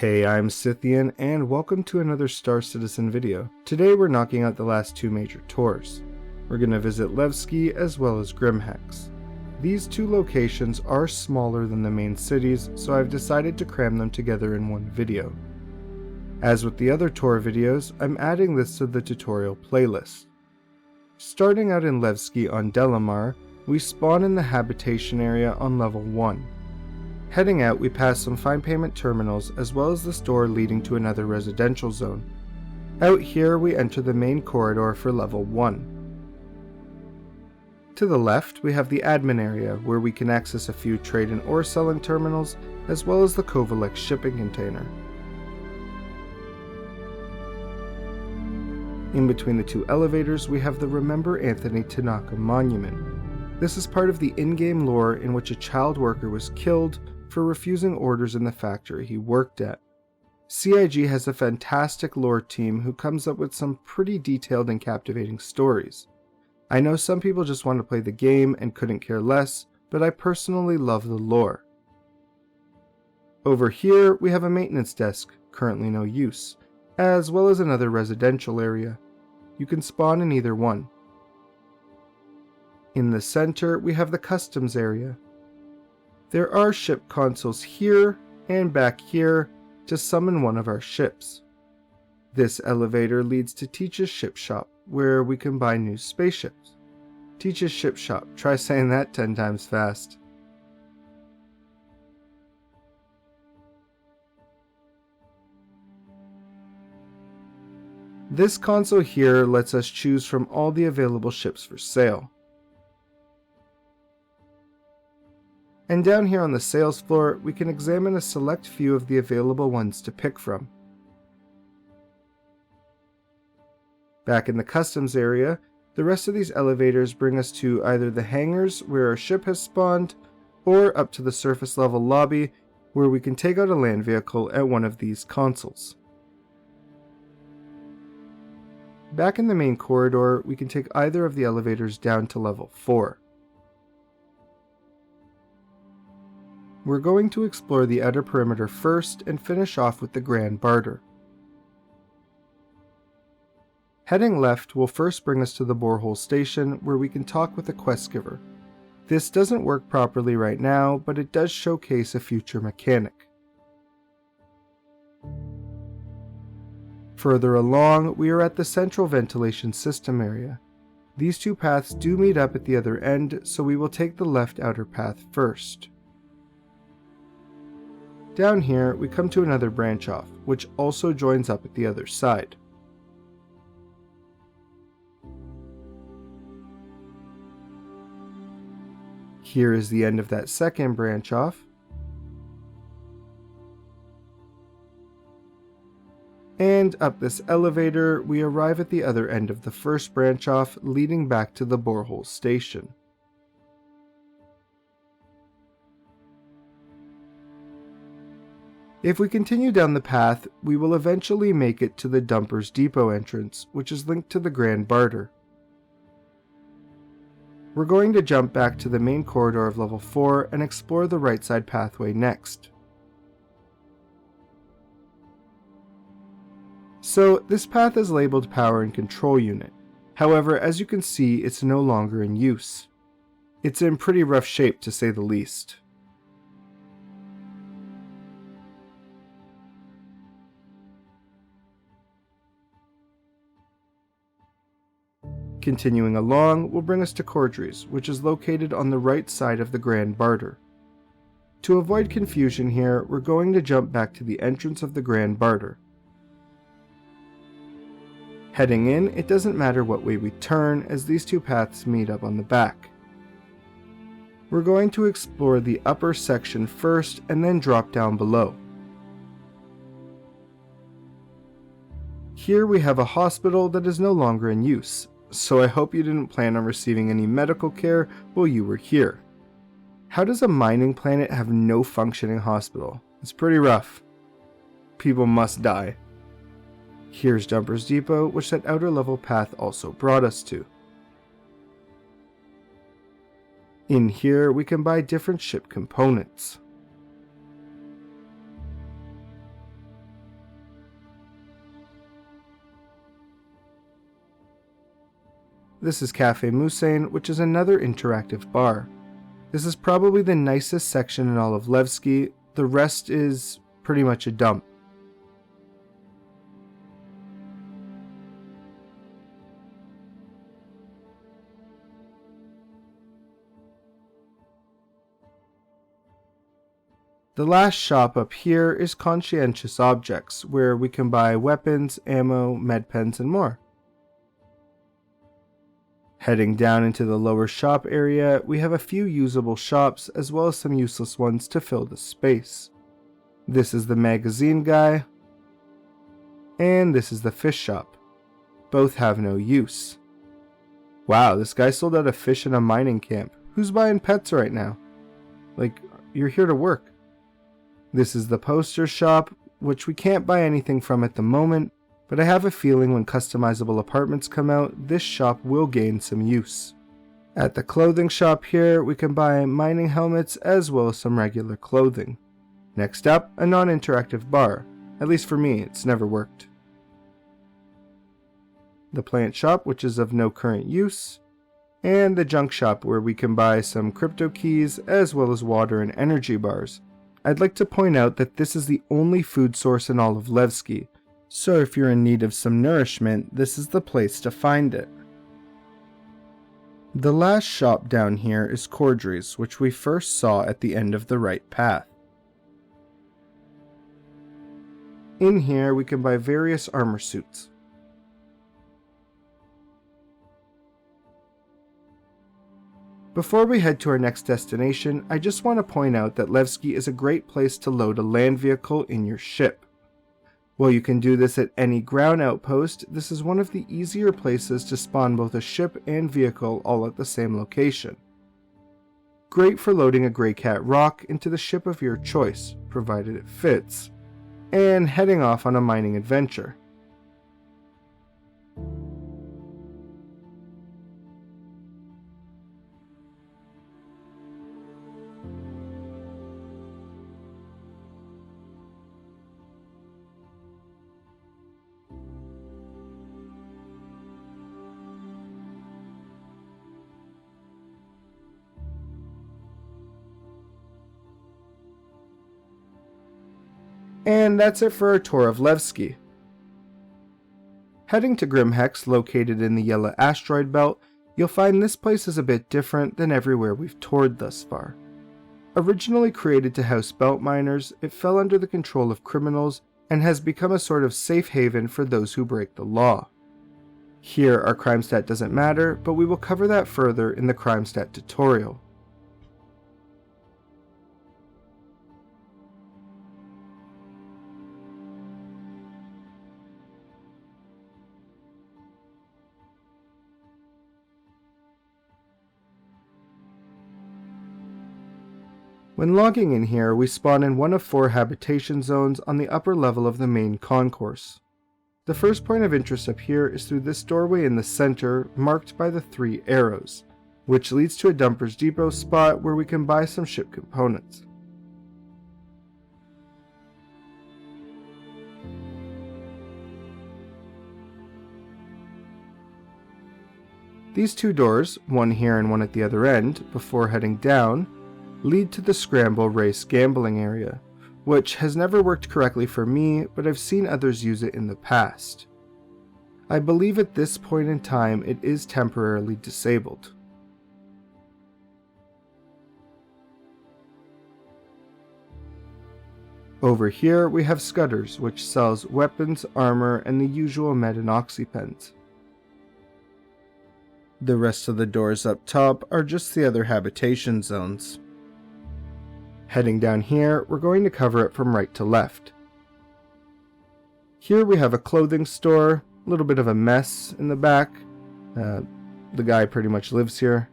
Hey, I'm Scythean, and welcome to another Star Citizen video. Today we're knocking out the last two major tours. We're going to visit Levski as well as Grim Hex. These two locations are smaller than the main cities, so I've decided to cram them together in one video. As with the other tour videos, I'm adding this to the tutorial playlist. Starting out in Levski on Delamar, we spawn in the habitation area on level 1. Heading out, we pass some fine payment terminals as well as this door leading to another residential zone. Out here, we enter the main corridor for level 1. To the left, we have the admin area where we can access a few trade and ore selling terminals as well as the Kovalex shipping container. In between the two elevators, we have the Remember Anthony Tanaka monument. This is part of the in-game lore in which a child worker was killed for refusing orders in the factory he worked at. CIG has a fantastic lore team who comes up with some pretty detailed and captivating stories. I know some people just want to play the game and couldn't care less, but I personally love the lore. Over here, we have a maintenance desk, currently no use, as well as another residential area. You can spawn in either one. In the center, we have the customs area. There are ship consoles here and back here to summon one of our ships. This elevator leads to Teach's ship shop, where we can buy new spaceships. Teach's ship shop, try saying that 10 times fast. This console here lets us choose from all the available ships for sale. And down here on the sales floor, we can examine a select few of the available ones to pick from. Back in the customs area, the rest of these elevators bring us to either the hangars where our ship has spawned, or up to the surface level lobby where we can take out a land vehicle at one of these consoles. Back in the main corridor, we can take either of the elevators down to level 4. We're going to explore the outer perimeter first and finish off with the Grand Barter. Heading left will first bring us to the borehole station where we can talk with the quest giver. This doesn't work properly right now, but it does showcase a future mechanic. Further along, we are at the central ventilation system area. These two paths do meet up at the other end, so we will take the left outer path first. Down here, we come to another branch off, which also joins up at the other side. Here is the end of that second branch off. And up this elevator, we arrive at the other end of the first branch off, leading back to the borehole station. If we continue down the path, we will eventually make it to the Dumper's Depot entrance, which is linked to the Grand Barter. We're going to jump back to the main corridor of level 4 and explore the right side pathway next. So this path is labeled Power and Control Unit. However, as you can see, it's no longer in use. It's in pretty rough shape to say the least. Continuing along will bring us to Cordry's, which is located on the right side of the Grand Barter. To avoid confusion here, we're going to jump back to the entrance of the Grand Barter. Heading in, it doesn't matter what way we turn, as these two paths meet up on the back. We're going to explore the upper section first and then drop down below. Here we have a hospital that is no longer in use, so I hope you didn't plan on receiving any medical care while you were here. How does a mining planet have no functioning hospital? It's pretty rough. People must die. Here's Dumper's Depot, which that outer level path also brought us to. In here, we can buy different ship components. this is Cafe Musain, which is another interactive bar. This is probably the nicest section in all of Levski, the rest is pretty much a dump. The last shop up here is Conscientious Objects, where we can buy weapons, ammo, med pens, and more. Heading down into the lower shop area, we have a few usable shops as well as some useless ones to fill the space. This is the magazine guy, and this is the fish shop. Both have no use. Wow, this guy sold out a fish in a mining camp. Who's buying pets right now? Like, you're here to work. This is the poster shop, which we can't buy anything from at the moment, but I have a feeling when customizable apartments come out, this shop will gain some use. At the clothing shop here, we can buy mining helmets as well as some regular clothing. Next up, a non-interactive bar. At least for me, it's never worked. The plant shop, which is of no current use, and the junk shop where we can buy some crypto keys as well as water and energy bars. I'd like to point out that this is the only food source in all of Levski, so if you're in need of some nourishment, this is the place to find it. The last shop down here is Cordry's, which we first saw at the end of the right path. In here we can buy various armor suits. Before we head to our next destination, I just want to point out that Levski is a great place to load a land vehicle in your ship. While you can do this at any ground outpost, this is one of the easier places to spawn both a ship and vehicle all at the same location. Great for loading a Grey Cat rock into the ship of your choice, provided it fits, and heading off on a mining adventure. And that's it for our tour of Levski. Heading to Grim Hex, located in the yellow asteroid belt, you'll find this place is a bit different than everywhere we've toured thus far. Originally created to house belt miners, it fell under the control of criminals and has become a sort of safe haven for those who break the law. Here our crime stat doesn't matter, but we will cover that further in the crime stat tutorial. When logging in here, we spawn in one of 4 habitation zones on the upper level of the main concourse. The first point of interest up here is through this doorway in the center, marked by the 3 arrows, which leads to a dumper's depot spot where we can buy some ship components. These 2 doors, one here and one at the other end, before heading down, lead to the Scramble Race gambling area, which has never worked correctly for me, but I've seen others use it in the past. I believe at this point in time it is temporarily disabled. Over here we have Scudder's, which sells weapons, armor, and the usual med and oxypens. The rest of the doors up top are just the other habitation zones. Heading down here, we're going to cover it from right to left. Here we have a clothing store, a little bit of a mess in the back. The guy pretty much lives here.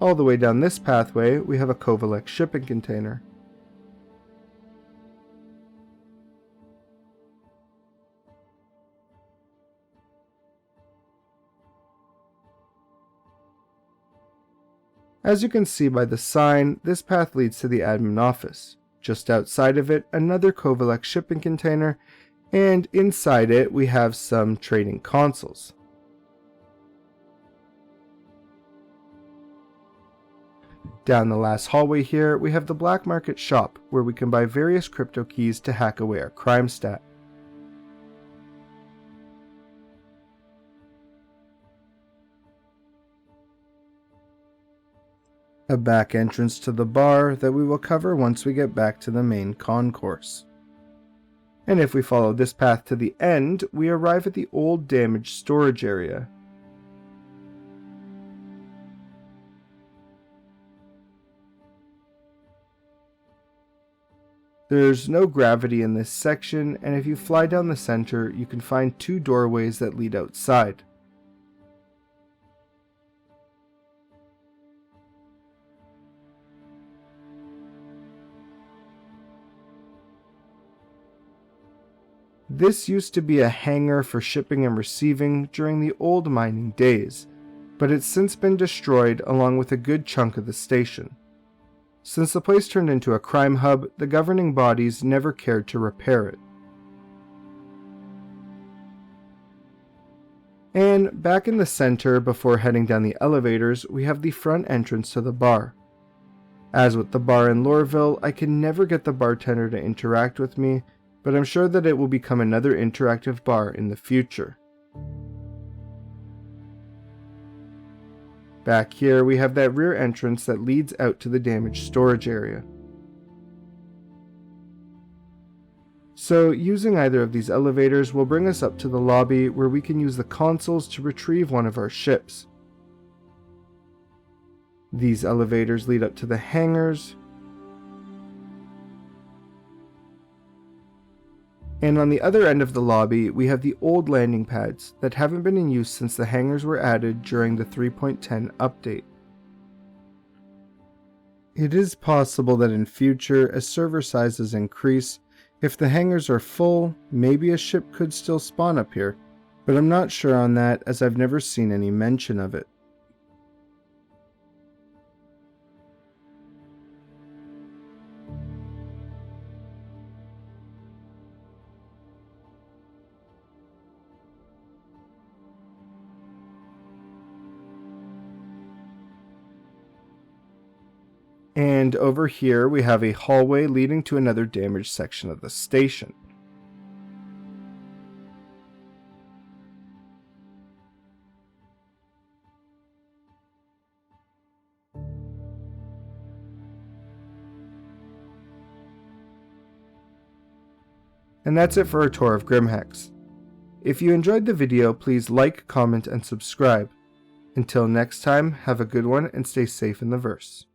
All the way down this pathway, we have a Kovalek shipping container. As you can see by the sign, this path leads to the admin office, Just outside of it, another Kovalek shipping container, and inside it we have some trading consoles. Down the last hallway here, we have the black market shop, where we can buy various crypto keys to hack away our crime stat. A back entrance to the bar that we will cover once we get back to the main concourse. And if we follow this path to the end, we arrive at the old damaged storage area. There's no gravity in this section, and if you fly down the center, you can find two doorways that lead outside. This used to be a hangar for shipping and receiving during the old mining days, but it's since been destroyed along with a good chunk of the station. Since the place turned into a crime hub, the governing bodies never cared to repair it. And back in the center, before heading down the elevators, we have the front entrance to the bar. As with the bar in Lorville, I can never get the bartender to interact with me, but I'm sure that it will become another interactive bar in the future. Back here we have that rear entrance that leads out to the damaged storage area. So using either of these elevators will bring us up to the lobby, where we can use the consoles to retrieve one of our ships. These elevators lead up to the hangars, and on the other end of the lobby we have the old landing pads that haven't been in use since the hangars were added during the 3.10 update. It is possible that in future, as server sizes increase, if the hangars are full, maybe a ship could still spawn up here, but I'm not sure on that as I've never seen any mention of it. And over here we have a hallway leading to another damaged section of the station. And that's it for our tour of Grim Hex. If you enjoyed the video, please like, comment, and subscribe. Until next time, have a good one and stay safe in the verse.